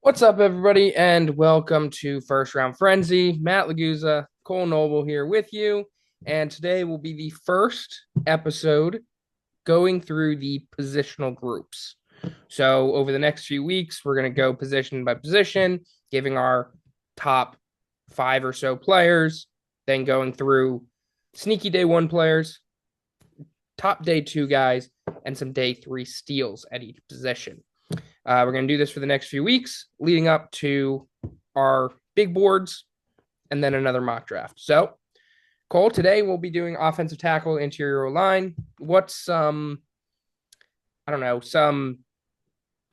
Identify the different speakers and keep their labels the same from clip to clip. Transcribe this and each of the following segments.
Speaker 1: What's up, everybody, and welcome to First Round Frenzy. Matt Laguza, Cole Noble here with you, and today will be the first episode going through the positional groups. So, over the next few weeks, we're going to go position by position, giving our top five or so players, then going through sneaky day one players, top day two guys, and some day three steals at each position. We're going to do this for the next few weeks, leading up to our big boards and then another mock draft. So, Cole, today we'll be doing offensive tackle, interior line. What's I don't know, some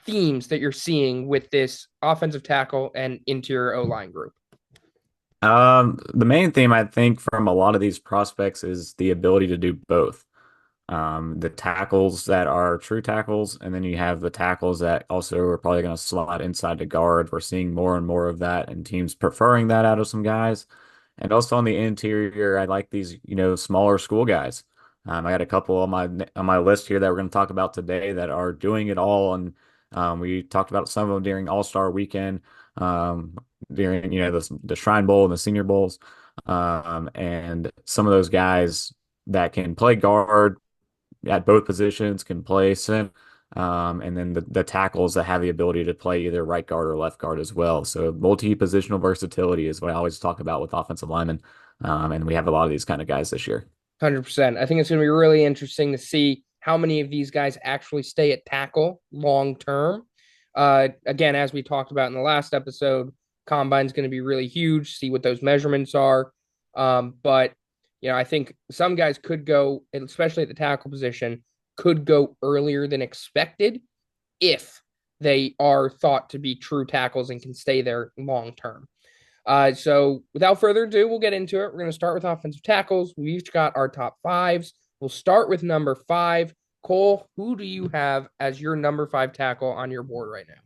Speaker 1: themes that you're seeing with this offensive tackle and interior O line group?
Speaker 2: The main theme I think from a lot of these prospects is the ability to do both. The tackles that are true tackles, and then you have the tackles that also are probably going to slot inside the guard. We're seeing more and more of that, and teams preferring that out of some guys. And also on the interior, I like these, smaller school guys. I got a couple on my list here that we're going to talk about today that are doing it all, and we talked about some of them during All-Star Weekend, um, during the Shrine Bowl and the Senior Bowls, and some of those guys that can play guard at both positions, can play center, and then the tackles that have the ability to play either right guard or left guard as well. So multi-positional versatility is what I always talk about with offensive linemen, and we have a lot of these kind of guys this year.
Speaker 1: 100%. I think it's going to be really interesting to see how many of these guys actually stay at tackle long term. Again, as we talked about in the last episode, combine's going to be really huge, see what those measurements are. But, I think some guys could go, especially at the tackle position, could go earlier than expected if they are thought to be true tackles and can stay there long term. So without further ado, we'll get into it. We're going to start with offensive tackles. We've each got our top fives. We'll start with number five. Cole, who do you have as your number five tackle on your board right now?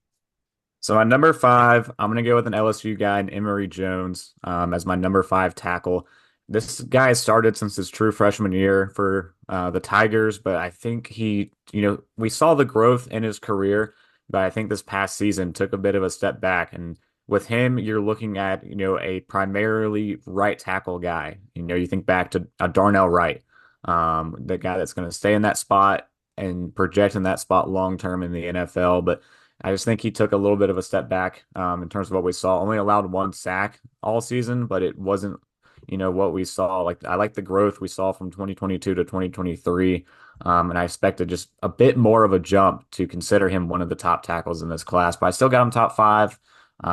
Speaker 2: So at number five, I'm going to go with an LSU guy, Emory Jones, as my number five tackle. This guy has started since his true freshman year for the Tigers, but I think we saw the growth in his career, but I think this past season took a bit of a step back. And with him, you're looking at, a primarily right tackle guy. You think back to Darnell Wright, the guy that's going to stay in that spot and project in that spot long term in the NFL. But I just think he took a little bit of a step back in terms of what we saw. Only allowed one sack all season, but it wasn't, what we saw. Like I like the growth we saw from 2022 to 2023, and I expected just a bit more of a jump to consider him one of the top tackles in this class. But I still got him top five.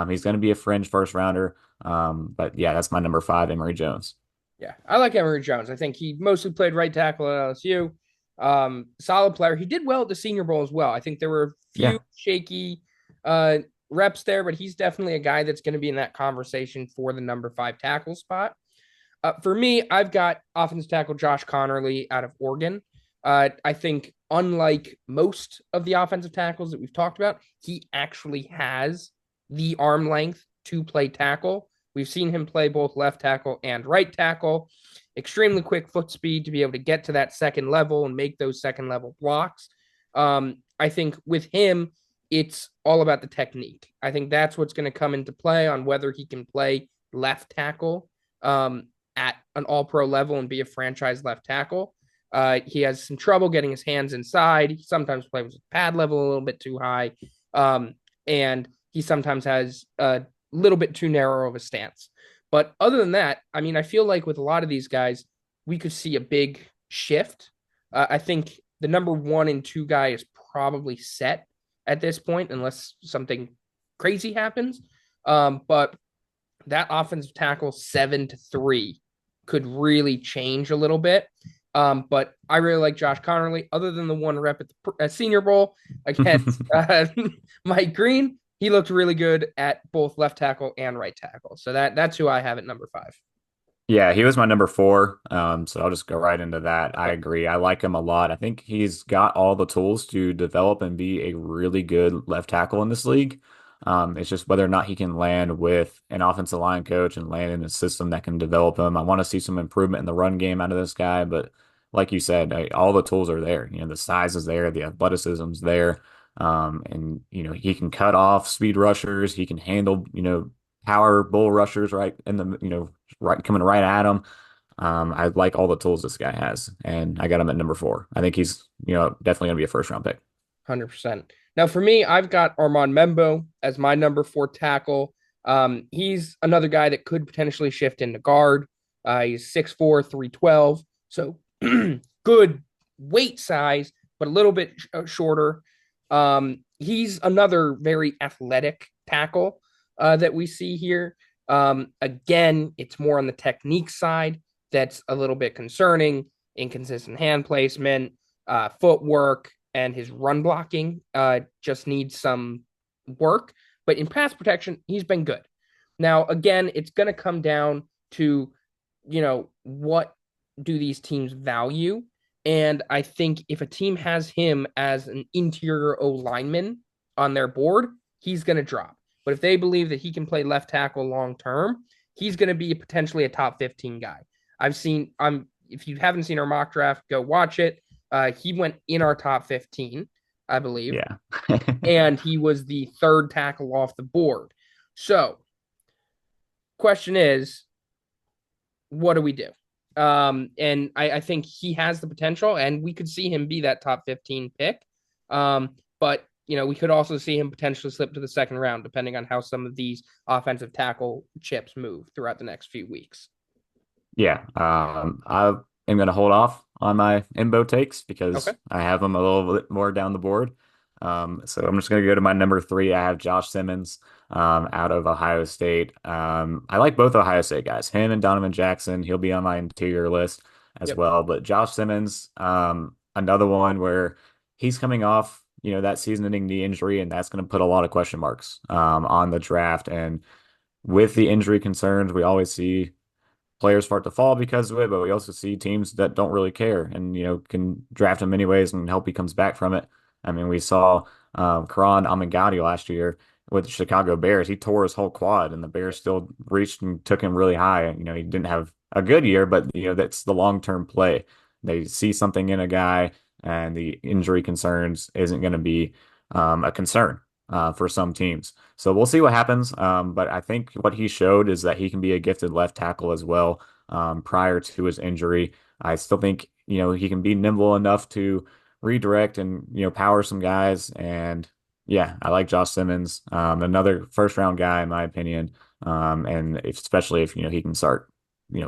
Speaker 2: He's going to be a fringe first rounder, but yeah, that's my number five, Emory Jones.
Speaker 1: Yeah, I like Emory Jones. I think he mostly played right tackle at LSU. Solid player. He did well at the Senior Bowl as well. I think there were a few
Speaker 2: Yeah.
Speaker 1: shaky uh, reps there, but he's definitely a guy that's going to be in that conversation for the number five tackle spot. For me, I've got offensive tackle Josh Connerly out of Oregon. I think, unlike most of the offensive tackles that we've talked about, he actually has the arm length to play tackle. We've seen him play both left tackle and right tackle. Extremely quick foot speed to be able to get to that second level and make those second level blocks. I think with him, it's all about the technique. I think that's what's going to come into play on whether he can play left tackle at an all pro level and be a franchise left tackle. He has some trouble getting his hands inside. He sometimes plays with pad level a little bit too high. And he sometimes has a little bit too narrow of a stance. But other than that, I mean, I feel like with a lot of these guys, we could see a big shift. I think the number one and two guy is probably set at this point, unless something crazy happens. But that offensive tackle 7-3 could really change a little bit. But I really like Josh Connerly, other than the one rep at the Senior Bowl against Mike Green. He looked really good at both left tackle and right tackle. So that's who I have at number five.
Speaker 2: Yeah, he was my number four. So I'll just go right into that. I agree. I like him a lot. I think he's got all the tools to develop and be a really good left tackle in this league. It's just whether or not he can land with an offensive line coach and land in a system that can develop him. I want to see some improvement in the run game out of this guy, but like you said, all the tools are there. The size is there, the athleticism's there. And he can cut off speed rushers. He can handle power bull rushers right in the right coming right at him. I like all the tools this guy has, and I got him at number 4. I think he's definitely gonna be a first round pick.
Speaker 1: 100%. Now, for me, I've got Armand Membo as my number 4 tackle. He's another guy that could potentially shift into guard. He's 6'4", 312. So good weight size, but a little bit shorter. He's another very athletic tackle that we see here. Again, it's more on the technique side that's a little bit concerning. Inconsistent hand placement, footwork, and his run blocking just needs some work. But in pass protection, he's been good. Now, again, it's going to come down to, what do these teams value? And I think if a team has him as an interior O lineman on their board, he's going to drop. But if they believe that he can play left tackle long term, he's going to be potentially a top 15 guy. If you haven't seen our mock draft, go watch it. He went in our top 15, I believe.
Speaker 2: Yeah.
Speaker 1: And he was the third tackle off the board. So, question is, what do we do? And I think he has the potential, and we could see him be that top 15 pick. But we could also see him potentially slip to the second round, depending on how some of these offensive tackle chips move throughout the next few weeks.
Speaker 2: Yeah. I am going to hold off on my Imbo takes
Speaker 1: Okay.
Speaker 2: because I have them a little bit more down the board. So I'm just going to go to my number 3. I have Josh Simmons out of Ohio State. I like both Ohio State guys, him and Donovan Jackson. He'll be on my interior list as
Speaker 1: Yep.
Speaker 2: well. But Josh Simmons, another one where he's coming off, that season-ending knee injury, and that's going to put a lot of question marks on the draft. And with the injury concerns, we always see players start to fall because of it, but we also see teams that don't really care and can draft him anyways and hope he comes back from it. I mean, we saw Karan Amagadi last year with the Chicago Bears. He tore his whole quad, and the Bears still reached and took him really high. He didn't have a good year, but that's the long-term play. They see something in a guy, and the injury concerns isn't going to be a concern for some teams. So we'll see what happens. But I think what he showed is that he can be a gifted left tackle as well. Prior to his injury, I still think he can be nimble enough to redirect and power some guys. And yeah, I like Josh Simmons, another first round guy in my opinion. And especially if he can start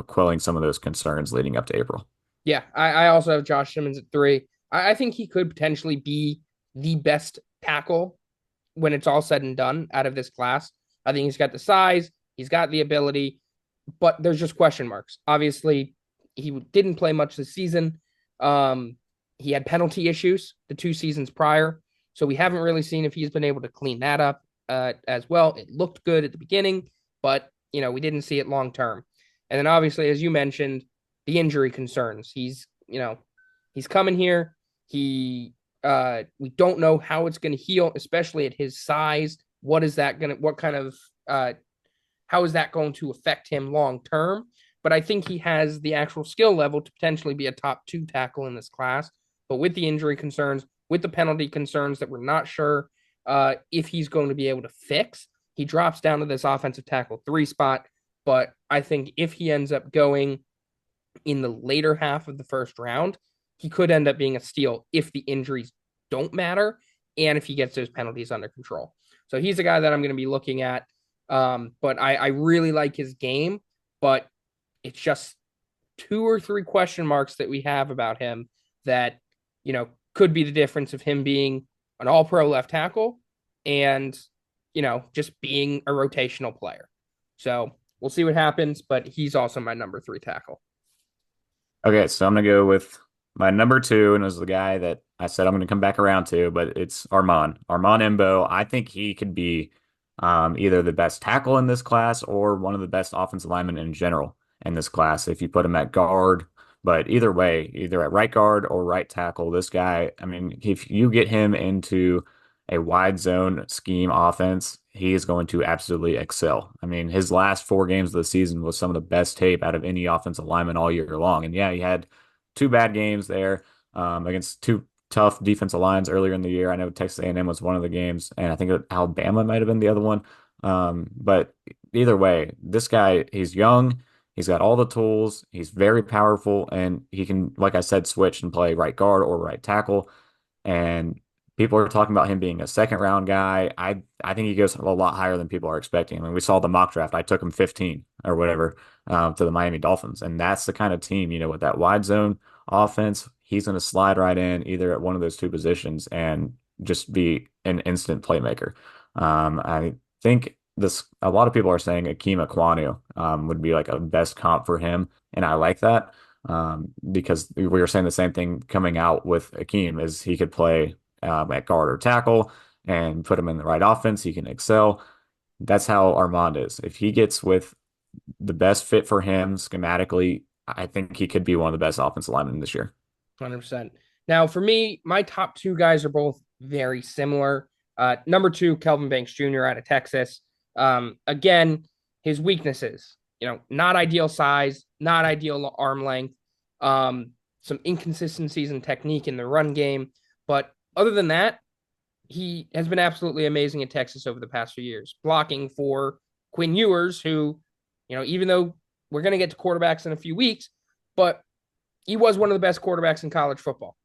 Speaker 2: quelling some of those concerns leading up to April.
Speaker 1: Yeah, I also have Josh Simmons at 3. I think he could potentially be the best tackle when it's all said and done out of this class. I think he's got the size, he's got the ability, but there's just question marks. Obviously, he didn't play much this season. He had penalty issues the 2 seasons prior, so we haven't really seen if he's been able to clean that up as well. It looked good at the beginning, but we didn't see it long term. And then obviously, as you mentioned, the injury concerns. He's coming here. We don't know how it's going to heal, especially at his size. What is that going to? What kind of? How is that going to affect him long term? But I think he has the actual skill level to potentially be a top 2 tackle in this class. But with the injury concerns, with the penalty concerns that we're not sure if he's going to be able to fix, he drops down to this offensive tackle 3 spot. But I think if he ends up going in the later half of the first round, he could end up being a steal if the injuries don't matter and if he gets those penalties under control. So he's a guy that I'm going to be looking at. But I really like his game, but it's just 2 or 3 question marks that we have about him that, could be the difference of him being an all pro left tackle and, just being a rotational player. So we'll see what happens, but he's also my number 3 tackle.
Speaker 2: Okay, so I'm gonna go with my number 2, and it was the guy that I said I'm gonna come back around to, but it's Armand. Armand Embo. I think he could be either the best tackle in this class or one of the best offensive linemen in general in this class if you put him at guard. But either way, either at right guard or right tackle, this guy, I mean, if you get him into a wide zone scheme offense, he is going to absolutely excel. I mean, his last 4 games of the season was some of the best tape out of any offensive lineman all year long. And yeah, he had 2 bad games there against two tough defensive lines earlier in the year. I know Texas A&M was one of the games, and I think Alabama might have been the other one. But either way, this guy, he's young. He's got all the tools. He's very powerful, and he can, like I said, switch and play right guard or right tackle. And people are talking about him being a second round guy. I think he goes a lot higher than people are expecting. I mean, we saw the mock draft. I took him 15 or whatever to the Miami Dolphins, and that's the kind of team, with that wide zone offense. He's going to slide right in either at one of those two positions and just be an instant playmaker. I think this a lot of people are saying Akeem Ekwonu would be like a best comp for him, and I like that because we were saying the same thing coming out with Akeem is he could play at guard or tackle and put him in the right offense. He can excel. That's how Armand is. If he gets with the best fit for him schematically, I think he could be one of the best offensive linemen this year.
Speaker 1: 100%. Now, for me, my top two guys are both very similar. Number two, Kelvin Banks Jr. out of Texas. Again, his weaknesses, not ideal size, not ideal arm length, some inconsistencies in technique in the run game. But other than that, he has been absolutely amazing at Texas over the past few years, blocking for Quinn Ewers, who, even though we're going to get to quarterbacks in a few weeks, but he was one of the best quarterbacks in college football,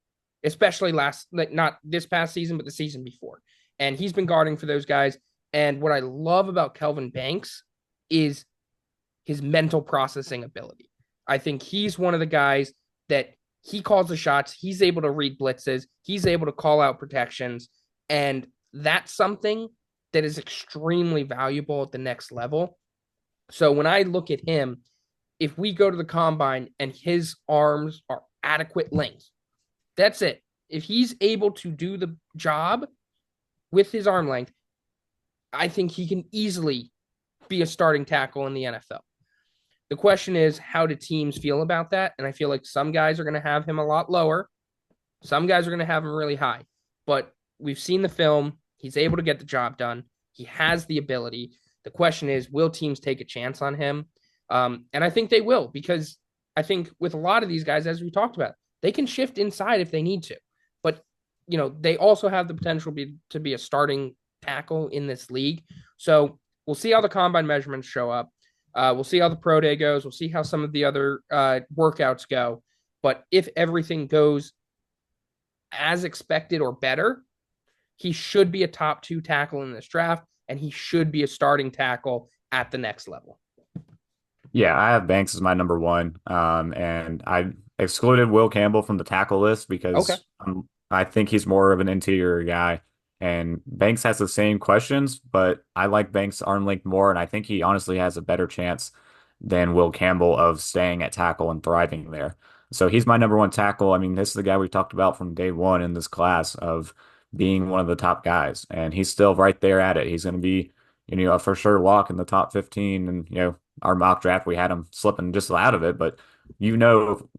Speaker 1: especially not this past season, but the season before. And he's been guarding for those guys. And what I love about Kelvin Banks is his mental processing ability. I think he's one of the guys that he calls the shots. He's able to read blitzes. He's able to call out protections. And that's something that is extremely valuable at the next level. So when I look at him, if we go to the combine and his arms are adequate length, that's it. If he's able to do the job with his arm length, I think he can easily be a starting tackle in the NFL. The question is, how do teams feel about that? And I feel like some guys are going to have him a lot lower. Some guys are going to have him really high. But we've seen the film. He's able to get the job done. He has the ability. The question is, will teams take a chance on him? And I think they will, because I think with a lot of these guys, as we talked about, they can shift inside if they need to. But, they also have the potential to be a starting tackle in this league. So we'll see how the combine measurements show up. We'll see how the pro day goes. We'll see how some of the other workouts go. But if everything goes as expected or better, he should be a top 2 tackle in this draft, and he should be a starting tackle at the next level.
Speaker 2: Yeah, I have Banks as my number one. And I excluded Will Campbell from the tackle list
Speaker 1: Okay.
Speaker 2: because I think he's more of an interior guy. And Banks has the same questions, but I like Banks' arm length more, and I think he honestly has a better chance than Will Campbell of staying at tackle and thriving there. So he's my number one tackle. I mean, this is the guy we talked about from day one in this class of being one of the top guys, and he's still right there at it. He's going to be, a for sure lock in the top 15. And, our mock draft, we had him slipping just out of it, but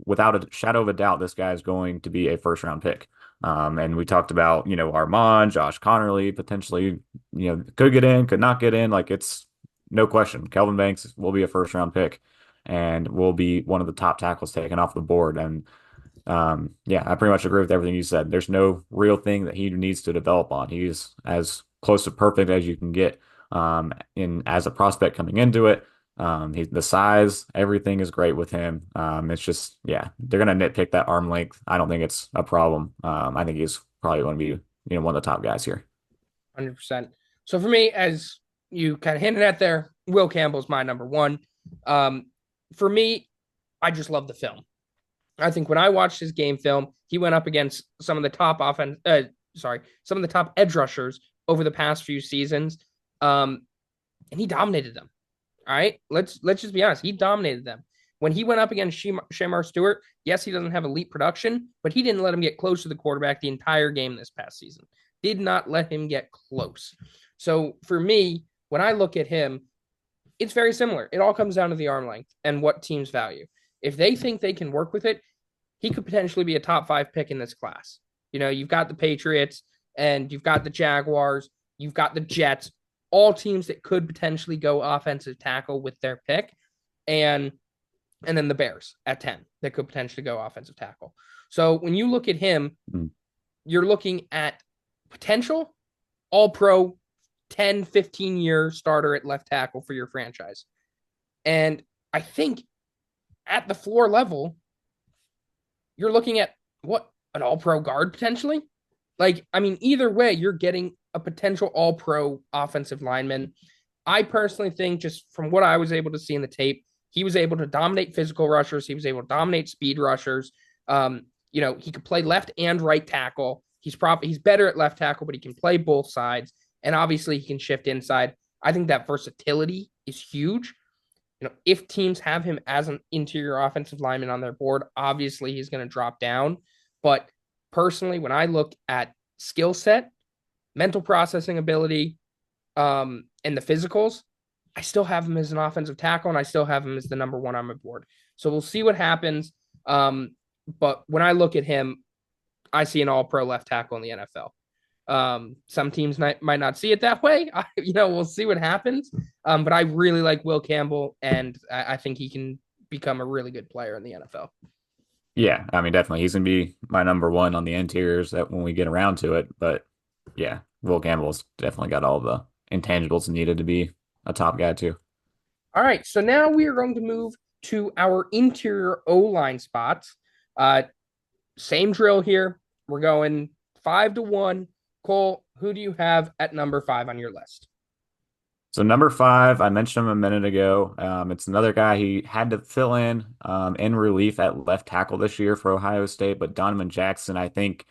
Speaker 2: without a shadow of a doubt, this guy is going to be a first round pick. And we talked about, Armand, Josh Connerly potentially, could get in, could not get in. Like it's no question. Kelvin Banks will be a first round pick and will be one of the top tackles taken off the board. And yeah, I pretty much agree with everything you said. There's no real thing that he needs to develop on. He's as close to perfect as you can get in as a prospect coming into it. The size, everything is great with him. It's just, yeah, they're gonna nitpick that arm length. I don't think it's a problem. I think he's probably going to be, one of the top guys here.
Speaker 1: 100%. So for me, as you kind of hinted at there, Will Campbell's my number one. For me, I just love the film. I think when I watched his game film, he went up against some of the top some of the top edge rushers over the past few seasons, and he dominated them. All right, let's just be honest. He dominated them. When he went up against Shamar Stewart, yes, he doesn't have elite production, but he didn't let him get close to the quarterback the entire game this past season. Did not let him get close. So for me, when I look at him, it's very similar. It all comes down to the arm length and what teams value. If they think they can work with it, he could potentially be a top 5 pick in this class. You've got the Patriots and you've got the Jaguars, you've got the Jets, all teams that could potentially go offensive tackle with their pick. And then the Bears at 10 that could potentially go offensive tackle. So when you look at him, you're looking at potential all pro 10, 15-year starter at left tackle for your franchise. And I think at the floor level, you're looking at what, an all pro guard potentially? Like, I mean, either way, you're getting a potential all pro offensive lineman. I personally think, just from what I was able to see in the tape, he was able to dominate physical rushers. He was able to dominate speed rushers. He could play left and right tackle. He's better at left tackle, but he can play both sides. And obviously he can shift inside. I think that versatility is huge. If teams have him as an interior offensive lineman on their board, obviously he's going to drop down. But personally, when I look at skill set, mental processing ability, and the physicals, I still have him as an offensive tackle, and I still have him as the number one on my board. So we'll see what happens. But when I look at him, I see an all-pro left tackle in the NFL. Some teams might not see it that way. We'll see what happens. But I really like Will Campbell, and I think he can become a really good player in the NFL.
Speaker 2: Yeah, I mean, definitely. He's going to be my number one on the interiors that when we get around to it. But yeah, Will Campbell's definitely got all the intangibles needed to be a top guy too.
Speaker 1: All right, so now we are going to move to our interior O-line spots. Uh, Same drill here. We're going 5-1. Kole, who do you have at number 5 on your list?
Speaker 2: So number 5, I mentioned him a minute ago. It's another guy he had to fill in relief at left tackle this year for Ohio State, but Donovan Jackson, I think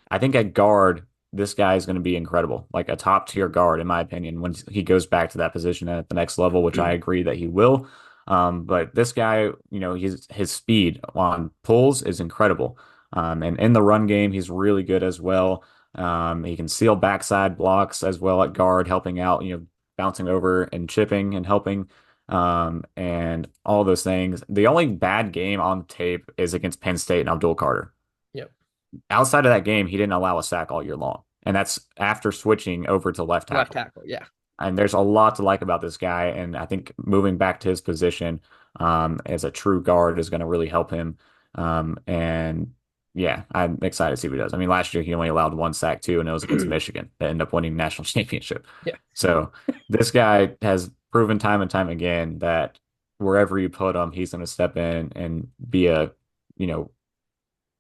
Speaker 2: at guard, this guy is going to be incredible, like a top tier guard, in my opinion, when he goes back to that position at the next level, which I agree that he will. But this guy, his speed on pulls is incredible. And in the run game, he's really good as well. He can seal backside blocks as well at guard, helping out, bouncing over and chipping and helping, and all those things. The only bad game on tape is against Penn State and Abdul Carter.
Speaker 1: Yep.
Speaker 2: Outside of that game, he didn't allow a sack all year long. And that's after switching over to left
Speaker 1: Left
Speaker 2: tackle.
Speaker 1: tackle, yeah.
Speaker 2: And there's a lot to like about this guy. And I think moving back to his position as a true guard is going to really help him. And yeah, I'm excited to see what he does. I mean, last year he only allowed one sack too, and it was against Michigan that ended up winning national championship.
Speaker 1: Yeah.
Speaker 2: So this guy has proven time and time again that wherever you put him, he's going to step in and be a, you know,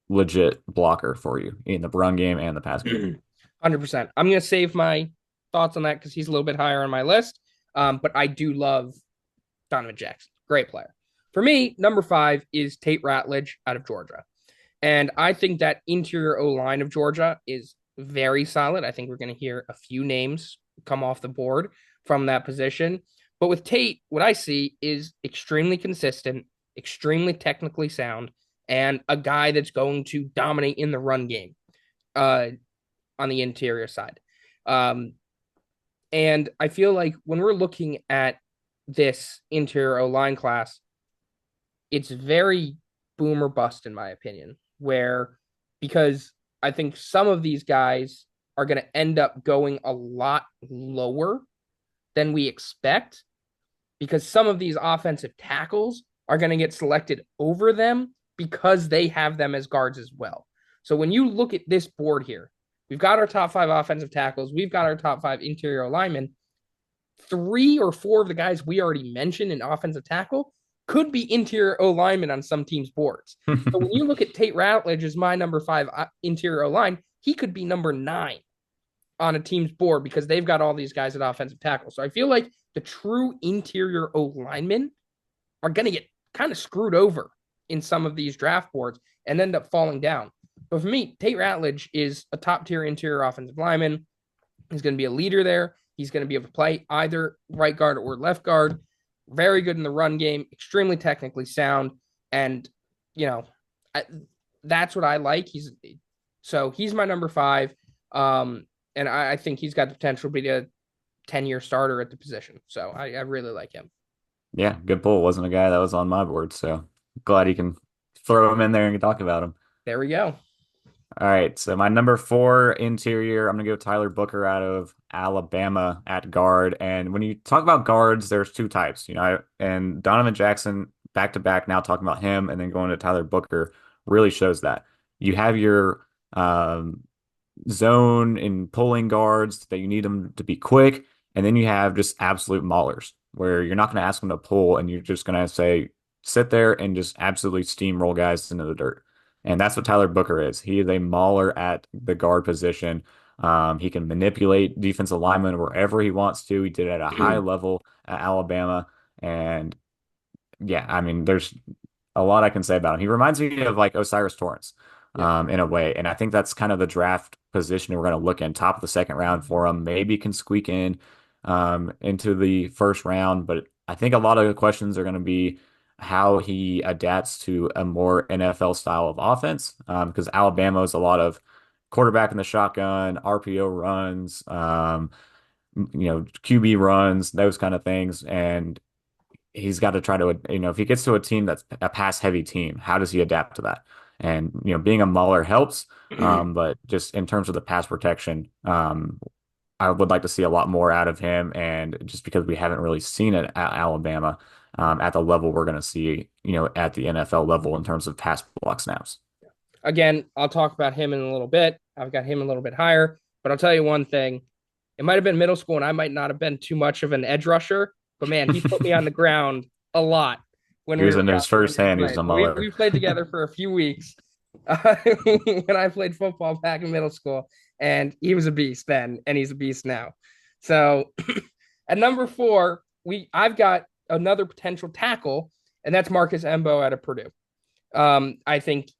Speaker 2: legit blocker for you in the run game and the pass game.
Speaker 1: 100%. I'm going to save my thoughts on that because he's a little bit higher on my list. But I do love Donovan Jackson. Great player. For me, number 5 is Tate Ratledge out of Georgia. And I think that interior O line of Georgia is very solid. I think we're going to hear a few names come off the board from that position. But with Tate, what I see is extremely consistent, extremely technically sound, and a guy that's going to dominate in the run game on the interior side. And I feel like when we're looking at this interior O line class, it's very boom or bust, in my opinion, where because I think some of these guys are going to end up going a lot lower than we expect because some of these offensive tackles are going to get selected over them because they have them as guards as well. So when you look at this board here, we've got our top 5 offensive tackles, we've got our top 5 interior linemen. 3 or 4 of the guys we already mentioned in offensive tackle could be interior O linemen on some teams' boards. So when you look at Tate Ratledge as my number 5 interior O line, he could be number 9 on a team's board because they've got all these guys at offensive tackle. So I feel like the true interior O linemen are going to get kind of screwed over in some of these draft boards and end up falling down. But for me, Tate Ratledge is a top tier interior offensive lineman. He's going to be a leader there. He's going to be able to play either right guard or left guard. Very good in the run game, extremely technically sound. And, that's what I like. He's my number 5. And I think he's got the potential to be a 10-year starter at the position. So I really like him.
Speaker 2: Yeah, good pull. Wasn't a guy that was on my board, so glad you can throw him in there and talk about him.
Speaker 1: There we go.
Speaker 2: All right, so my number 4 interior, I'm gonna go Tyler Booker out of Alabama at guard. And when you talk about guards, there's 2 types, and Donovan Jackson back to back now talking about him and then going to Tyler Booker really shows that. You have your zone and pulling guards that you need them to be quick. And then you have just absolute maulers where you're not going to ask them to pull and you're just going to say, sit there and just absolutely steamroll guys into the dirt. And that's what Tyler Booker is. He is a mauler at the guard position. He can manipulate defensive linemen wherever he wants to. He did it at a high level at Alabama. And yeah, I mean, there's a lot I can say about him. He reminds me of like Osiris Torrance,
Speaker 1: Yeah.
Speaker 2: in a way. And I think that's kind of the draft position we're going to look in top of the second round for him. Maybe can squeak in into the first round, but I think a lot of the questions are going to be how he adapts to a more NFL style of offense. Because Alabama is a lot of quarterback in the shotgun, RPO runs, QB runs, those kind of things. And he's got to try to, if he gets to a team that's a pass heavy team, how does he adapt to that? And, being a mauler helps. But just in terms of the pass protection, I would like to see a lot more out of him. And just because we haven't really seen it at Alabama, at the level we're going to see, at the NFL level in terms of pass block snaps.
Speaker 1: Again, I'll talk about him in a little bit. I've got him a little bit higher, but I'll tell you one thing. It might have been middle school and I might not have been too much of an edge rusher, but man, he put me on the ground a lot when
Speaker 2: He
Speaker 1: we
Speaker 2: was
Speaker 1: were
Speaker 2: in his
Speaker 1: when
Speaker 2: first
Speaker 1: we were
Speaker 2: hand, he was
Speaker 1: playing.
Speaker 2: a
Speaker 1: We
Speaker 2: Muller.
Speaker 1: played together for a few weeks when I played football back in middle school, and he was a beast then, and he's a beast now. So at number four, I've got another potential tackle, and that's Marcus Embo out of Purdue. I think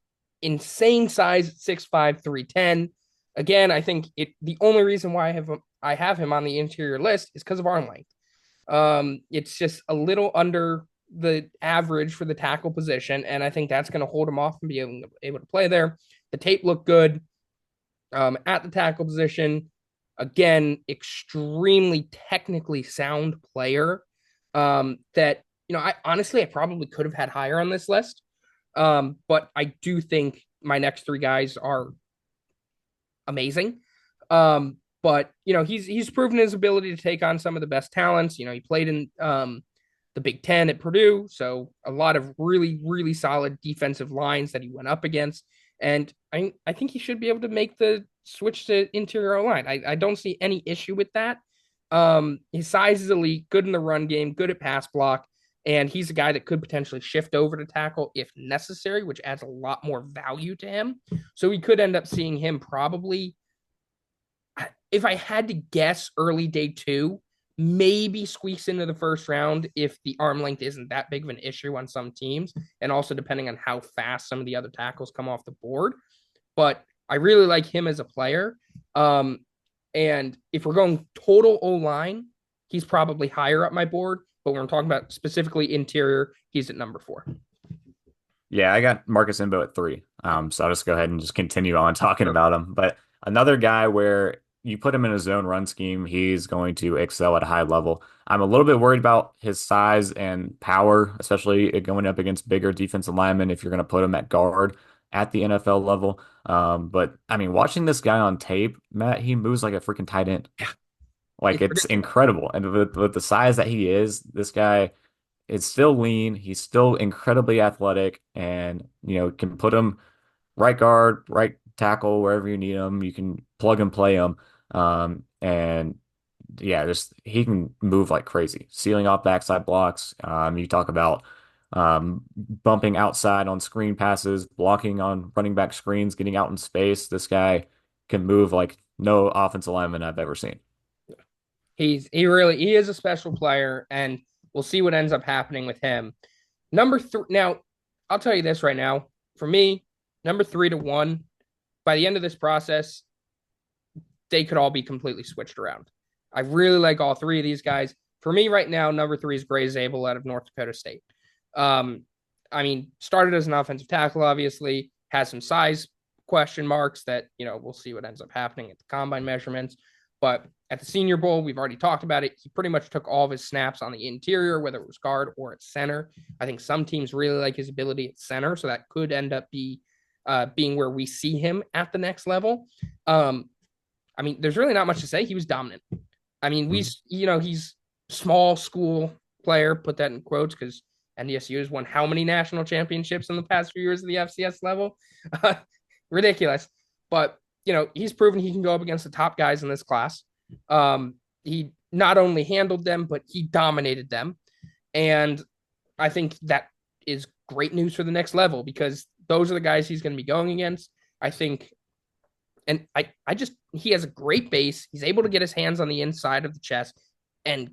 Speaker 1: insane size, 6'5", 310. Again, I think the only reason why I have him on the interior list is because of arm length. It's just a little under the average for the tackle position, and I think that's going to hold him off and be able to play there. The tape looked good at the tackle position. Again, extremely technically sound player that, I probably could have had higher on this list. But I do think my next three guys are amazing. But he's proven his ability to take on some of the best talents. He played in the Big Ten at Purdue, so a lot of really, really solid defensive lines that he went up against. And I think he should be able to make the switch to interior line. I don't see any issue with that. His size is elite, good in the run game, good at pass block, and he's a guy that could potentially shift over to tackle if necessary, which adds a lot more value to him. So we could end up seeing him probably, if I had to guess, early day two, maybe squeaks into the first round if the arm length isn't that big of an issue on some teams, and also depending on how fast some of the other tackles come off the board. But I really like him as a player. And if we're going total O line, he's probably higher up my board. But when we're talking about specifically interior, he's at number four.
Speaker 2: Yeah, I got Marcus Imbo at three. So I'll just go ahead and just continue on talking about him. But another guy where you put him in a zone run scheme, he's going to excel at a high level. I'm a little bit worried about his size and power, especially going up against bigger defensive linemen if you're going to put him at guard at the NFL level. But I mean, watching this guy on tape, Matt, he moves like a freaking tight end. Like
Speaker 1: It's
Speaker 2: it's
Speaker 1: ridiculous.
Speaker 2: incredible. And with the size that he is, this guy is still lean. He's still incredibly athletic and, can put him right guard, right tackle, wherever you need him. You can plug and play him. And yeah, just he can move like crazy, sealing off backside blocks. You talk about bumping outside on screen passes, blocking on running back screens, getting out in space. This guy can move like no offensive lineman I've ever seen.
Speaker 1: He is a special player, and we'll see what ends up happening with him. Number three. Now, I'll tell you this right now. For me, number 3 to 1. By the end of this process, they could all be completely switched around. I really like all three of these guys. For me, right now, number 3 is Gray Zabel out of North Dakota State. Um, started as an offensive tackle, obviously, has some size question marks that, we'll see what ends up happening at the combine measurements. But at the Senior Bowl, we've already talked about it. He pretty much took all of his snaps on the interior, whether it was guard or at center. I think some teams really like his ability at center, so that could end up being where we see him at the next level. There's really not much to say. He was dominant. He's small school player, put that in quotes because NDSU has won how many national championships in the past few years of the FCS level? Ridiculous. But he's proven he can go up against the top guys in this class. He not only handled them, but he dominated them. And I think that is great news for the next level because those are the guys he's going to be going against. I think, and I just, he has a great base. He's able to get his hands on the inside of the chest and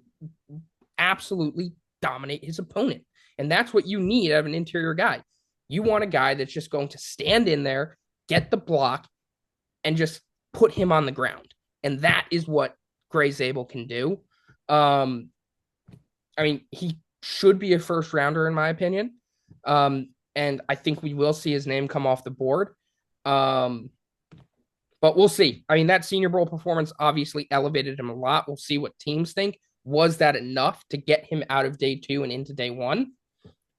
Speaker 1: absolutely dominate his opponent. And that's what you need out of an interior guy. You want a guy that's just going to stand in there, get the block, and just put him on the ground. And that is what Gray Zabel can do. Um, I mean, he should be a first rounder in my opinion. And I think we will see his name come off the board. Um, but we'll see. I mean, that Senior Bowl performance obviously elevated him a lot. We'll see what teams think. Was that enough to get him out of day two and into day one?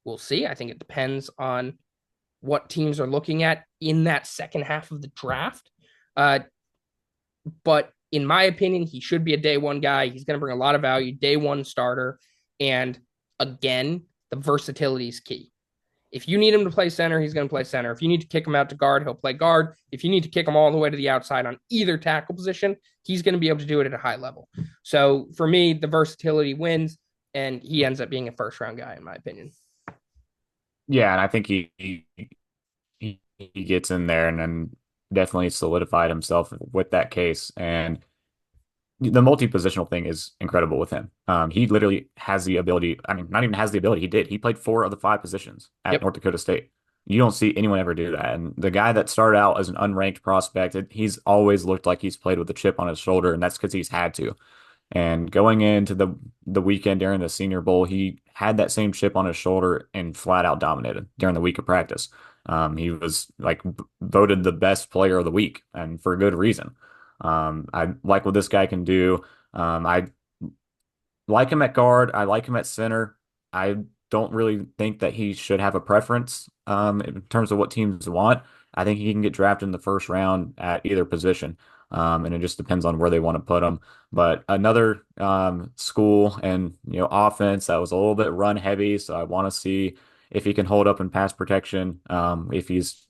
Speaker 1: We'll see. I think it depends on what teams are looking at in that second half of the draft. Uh, but in my opinion, he should be a day one guy. He's going to bring a lot of value, day one starter. And again, the versatility is key. If you need him to play center, he's going to play center. If you need to kick him out to guard, he'll play guard. If you need to kick him all the way to the outside on either tackle position, he's going to be able to do it at a high level. So for me, the versatility wins, and he ends up being a first round guy, in my opinion.
Speaker 2: Yeah, and I think he gets in there and then definitely solidified himself with that case. And the multi-positional thing is incredible with him. He literally has the ability. I mean, not even has the ability. He did. He played four of the five positions at
Speaker 1: Yep.
Speaker 2: North Dakota State. You don't see anyone ever do that. And the guy that started out as an unranked prospect, he's always looked like he's played with a chip on his shoulder, and that's because he's had to. And going into the weekend during the Senior Bowl, he had that same chip on his shoulder and flat out dominated during the week of practice. He was like voted the best player of the week, and for good reason. I like what this guy can do. I like him at guard. I like him at center. I don't really think that he should have a preference in terms of what teams want. I think he can get drafted in the first round at either position. And it just depends on where they want to put him. But another school and offense that was a little bit run heavy, so I want to see if he can hold up in pass protection. If he's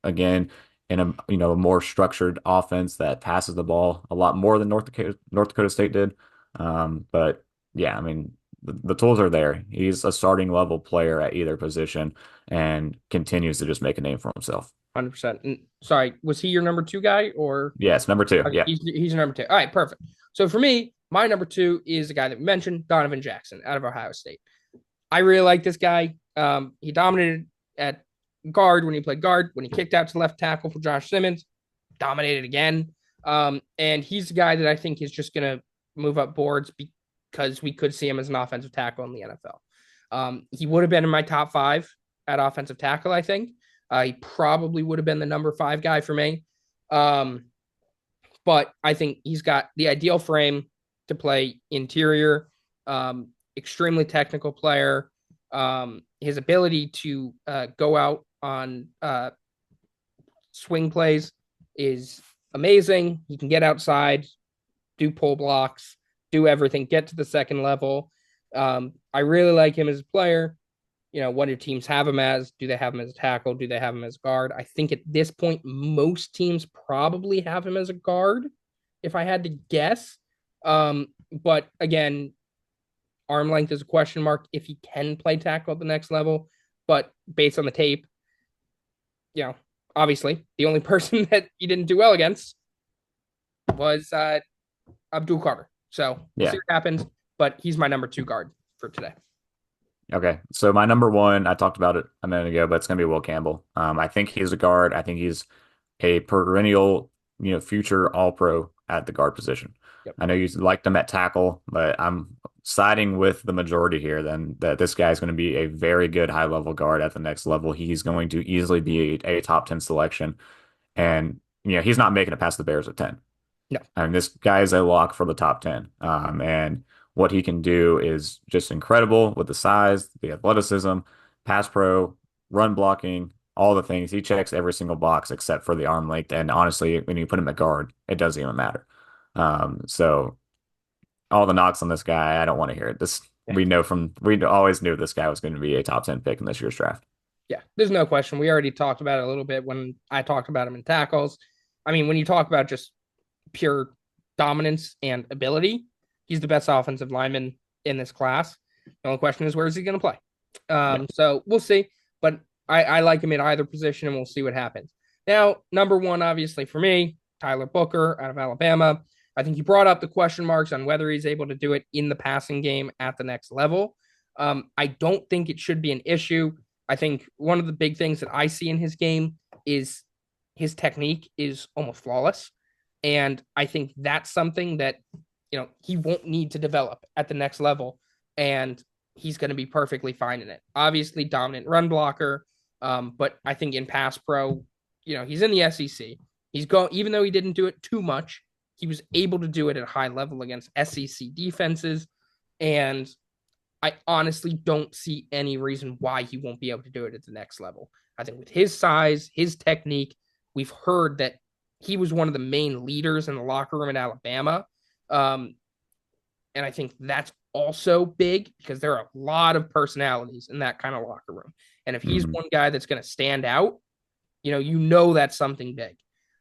Speaker 2: again in a a more structured offense that passes the ball a lot more than North Dakota State did. But yeah, I mean, the tools are there. He's a starting level player at either position and continues to just make a name for himself.
Speaker 1: 100%. And sorry, was he your number two guy or?
Speaker 2: Yes, number two.
Speaker 1: Okay,
Speaker 2: Yeah.
Speaker 1: he's your number two. All right, perfect. So for me, my number two is the guy that we mentioned, Donovan Jackson out of Ohio State. I really like this guy. He dominated at guard when he played guard. When he kicked out to left tackle for Josh Simmons, dominated again. And he's the guy that I think is just going to move up boards because we could see him as an offensive tackle in the NFL. He would have been in my top five at offensive tackle, I think. He probably would have been the number five guy for me. Um, but I think he's got the ideal frame to play interior, extremely technical player. His ability to go out on swing plays is amazing. He can get outside, do pull blocks, do everything, get to the second level. I really like him as a player. What do teams have him as? Do they have him as a tackle? Do they have him as a guard? I think at this point, most teams probably have him as a guard, if I had to guess. But again, arm length is a question mark if he can play tackle at the next level. But based on the tape, obviously the only person that he didn't do well against was Abdul Carter. So we'll see
Speaker 2: Yeah.
Speaker 1: what happens. But he's my number two guard for today.
Speaker 2: Okay. So my number one, I talked about it a minute ago, but it's going to be Will Campbell. I think he's a guard. I think he's a perennial, future all pro at the guard position.
Speaker 1: Yep.
Speaker 2: I know you liked him at tackle, but I'm siding with the majority here then that this guy is going to be a very good high level guard at the next level. He's going to easily be a top 10 selection. And, he's not making it past the Bears at 10.
Speaker 1: No.
Speaker 2: I mean, this guy is a lock for the top 10. And what he can do is just incredible with the size, the athleticism, pass pro, run blocking, all the things. He checks every single box except for the arm length. And honestly, when you put him at guard, it doesn't even matter. So all the knocks on this guy, I don't want to hear it. We always knew this guy was going to be a top 10 pick in this year's draft.
Speaker 1: Yeah, there's no question. We already talked about it a little bit when I talked about him in tackles. I mean, when you talk about just pure dominance and ability, he's the best offensive lineman in this class. The only question is where is he going to play?
Speaker 2: Yeah.
Speaker 1: So we'll see. But I like him in either position, and we'll see what happens. Now, number one, obviously for me, Tyler Booker out of Alabama. I think you brought up the question marks on whether he's able to do it in the passing game at the next level. I don't think it should be an issue. I think one of the big things that I see in his game is his technique is almost flawless. And I think that's something that, he won't need to develop at the next level. And he's going to be perfectly fine in it. Obviously, dominant run blocker. But I think in pass pro, he's in the SEC. Even though he didn't do it too much, he was able to do it at a high level against SEC defenses. And I honestly don't see any reason why he won't be able to do it at the next level. I think with his size, his technique, we've heard that he was one of the main leaders in the locker room in Alabama. Um, and I think that's also big because there are a lot of personalities in that kind of locker room. And if he's
Speaker 2: Mhm.
Speaker 1: one guy that's going to stand out, that's something big.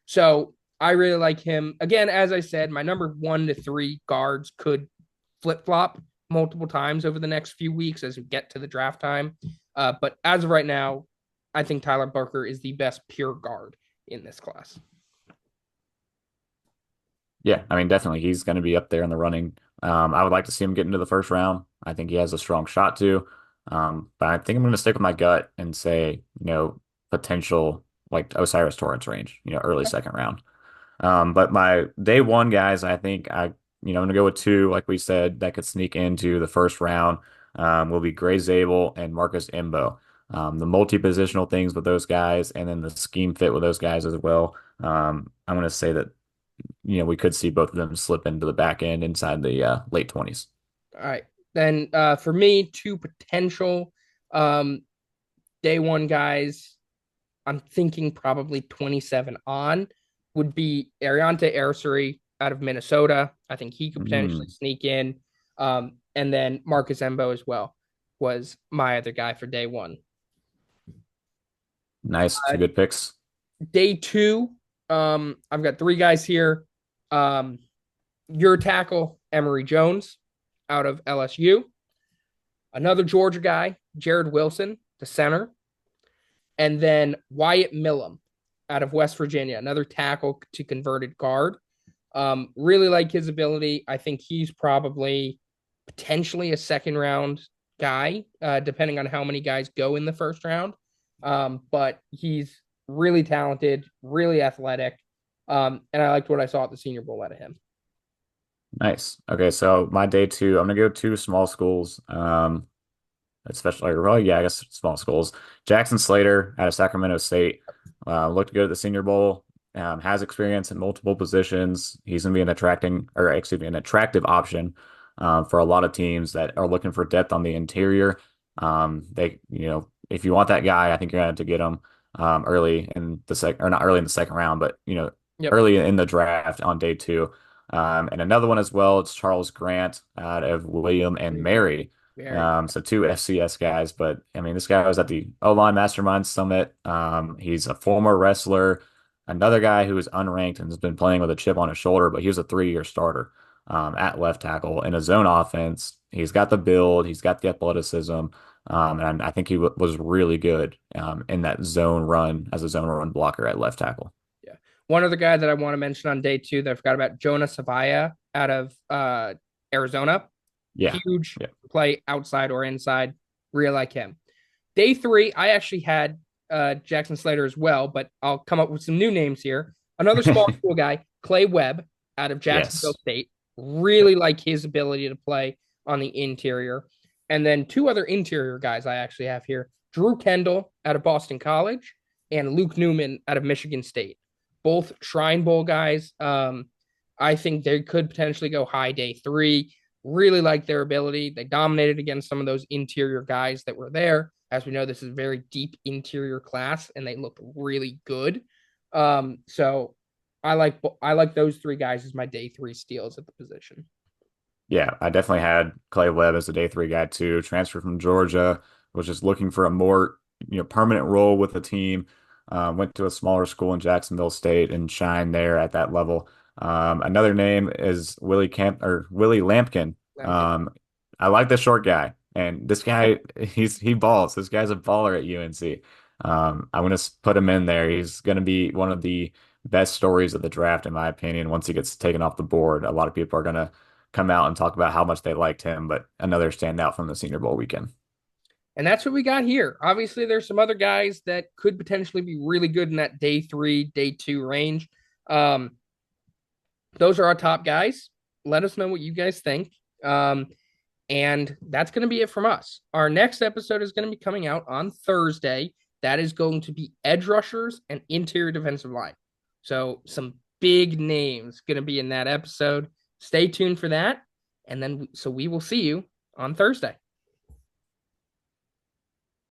Speaker 1: So I really like him. Again, as I said, my number 1 to 3 guards could flip flop multiple times over the next few weeks as we get to the draft time. But as of right now, I think Tyler Booker is the best pure guard in this class.
Speaker 2: Yeah, I mean, definitely he's going to be up there in the running. I would like to see him get into the first round. I think he has a strong shot to. But I think I'm going to stick with my gut and say, potential like Osiris Torrance range, early second round. But my day one guys, I think I'm going to go with two, like we said, that could sneak into the first round. Will be Gray Zabel and Marcus Imbo. The multi-positional things with those guys, and then the scheme fit with those guys as well. I'm going to say that we could see both of them slip into the back end inside the late 20s.
Speaker 1: All right. Then for me, two potential um, day one guys, I'm thinking probably 27 on, would be Ariante Arcery out of Minnesota. I think he could potentially
Speaker 2: Mm,
Speaker 1: sneak in. And then Marcus Embo as well was my other guy for day one.
Speaker 2: nice. Two good picks.
Speaker 1: Day two, I've got 3 guys here. Um, your tackle, Emory Jones out of LSU. Another Georgia guy, Jared Wilson, the center. And then Wyatt Millum out of West Virginia, another tackle to converted guard. Really like his ability. I think he's probably potentially a second round guy, depending on how many guys go in the first round. But he's really talented, really athletic. And I liked what I saw at the Senior Bowl out of him.
Speaker 2: Nice. Okay, so my day two, I'm gonna go two small schools. Especially, well, yeah, I guess small schools. Jackson Slater out of Sacramento State looked good at the Senior Bowl. Has experience in multiple positions. He's going to be an attractive option for a lot of teams that are looking for depth on the interior. If you want that guy, I think you're going to have to get him early in the second, or not early in the second round, but
Speaker 1: Yep.
Speaker 2: early in the draft on day two. And another one as well. It's Charles Grant out of William and Mary.
Speaker 1: Very.
Speaker 2: So two FCS guys, but I mean, this guy was at the O-Line Mastermind Summit. He's a former wrestler, another guy who is unranked and has been playing with a chip on his shoulder, but he was a 3-year starter at left tackle in a zone offense. He's got the build, he's got the athleticism, and I think he was really good in that zone run as a zone run blocker at left tackle.
Speaker 1: Yeah. One other guy that I want to mention on day two that I forgot about, Jonah Savaya out of Arizona.
Speaker 2: Yeah,
Speaker 1: Huge
Speaker 2: yeah.
Speaker 1: play outside or inside. Really like him. Day three, I actually had Jackson Slater as well, but I'll come up with some new names here. Another small school guy, Clay Webb out of Jacksonville
Speaker 2: Yes.
Speaker 1: State.
Speaker 2: Yep.
Speaker 1: Really like his ability to play on the interior. And then 2 other interior guys I actually have here, Drew Kendall out of Boston College and Luke Newman out of Michigan State. Both Shrine Bowl guys. I think they could potentially go high day three. Really like their ability. They dominated against some of those interior guys that were there. As we know, this is a very deep interior class, and they looked really good. So I like those 3 guys as my day three steals at the position.
Speaker 2: Yeah, I definitely had Clay Webb as a day three guy too. Transferred from Georgia, was just looking for a more permanent role with the team. Went to a smaller school in Jacksonville State and shined there at that level. Another name is Willie Lampkin.
Speaker 1: Lampkin.
Speaker 2: Um, I like the short guy, and this guy he balls. This guy's a baller at UNC. I'm gonna put him in there. He's gonna be one of the best stories of the draft, in my opinion. Once he gets taken off the board, a lot of people are gonna come out and talk about how much they liked him, but another standout from the Senior Bowl weekend.
Speaker 1: And that's what we got here. Obviously, there's some other guys that could potentially be really good in that day 3, day 2 range. Um, those are our top guys. Let us know what you guys think. And that's going to be it from us. Our next episode is going to be coming out on Thursday. That is going to be edge rushers and interior defensive line. So some big names going to be in that episode. Stay tuned for that. And then, so we will see you on Thursday.